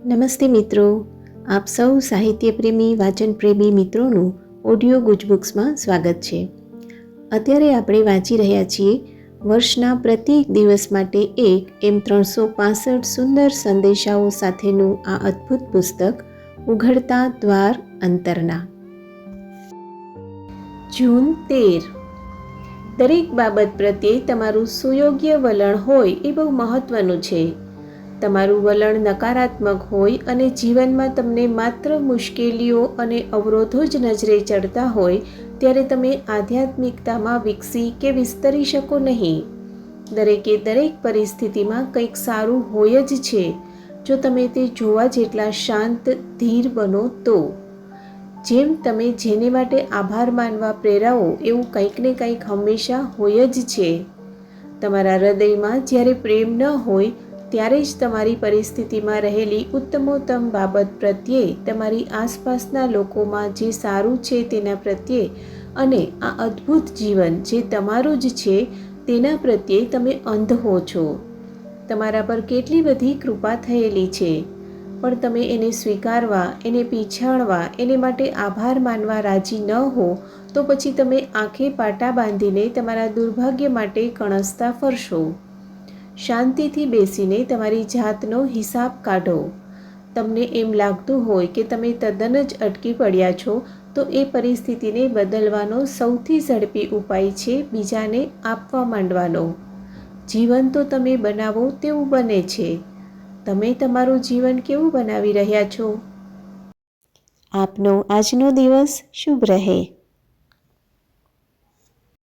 નમસ્તે મિત્રો, આપ સૌ સાહિત્ય પ્રેમી વાચન પ્રેમી મિત્રોનું ઓડિયો ગુજબુક્સમાં સ્વાગત છે. અત્યારે આપણે વાંચી રહ્યા છીએ વર્ષના પ્રત્યેક દિવસ માટે એક એમ 365 સુંદર સંદેશાઓ સાથેનું આ અદ્ભુત પુસ્તક ઉઘડતા દ્વાર અંતરના. જૂન 13. દરેક બાબત પ્રત્યે તમારું સુયોગ્ય વલણ હોય એ બહુ મહત્વનું છે. તમારું વલણ નકારાત્મક હોય અને જીવનમાં તમને માત્ર મુશ્કેલીઓ અને અવરોધો જ નજરે ચડતા હોય ત્યારે તમે આધ્યાત્મિકતામાં વિકસી કે વિસ્તરી શકો નહીં. દરેકે દરેક પરિસ્થિતિમાં કંઈક સારું હોય જ છે જો તમે તે જોવા જેટલા શાંત ધીર બનો તો. જેમ તમે જેને માટે આભાર માનવા પ્રેરાવો એવું કંઈક ને કંઈક હંમેશા હોય જ છે. તમારા હૃદયમાં જ્યારે પ્રેમ ન હોય ત્યારે જ તમારી પરિસ્થિતિમાં રહેલી ઉત્તમોત્તમ બાબત પ્રત્યે, તમારી આસપાસના લોકોમાં જે સારું છે તેના પ્રત્યે અને આ અદ્ભુત જીવન જે તમારું જ છે તેના પ્રત્યે તમે અંધ હો છો. તમારા પર કેટલી બધી કૃપા થયેલી છે, પણ તમે એને સ્વીકારવા, એને પીછાણવા, એને માટે આભાર માનવા રાજી ન હો તો પછી તમે આંખે પાટા બાંધીને તમારા દુર્ભાગ્ય માટે કણસતા ફરશો. શાંતિથી બેસીને તમારી જાતનો હિસાબ કાઢો. તમને એમ લાગતું હોય કે તમે તદ્દન જ અટકી પડ્યા છો તો એ પરિસ્થિતિને બદલવાનો સૌથી ઝડપી ઉપાય છે બીજાને આપવા માંડવાનો. જીવન તો તમે બનાવો તેવું બને છે. તમે તમારું જીવન કેવું બનાવી રહ્યા છો? આપનો આજનો દિવસ શુભ રહે.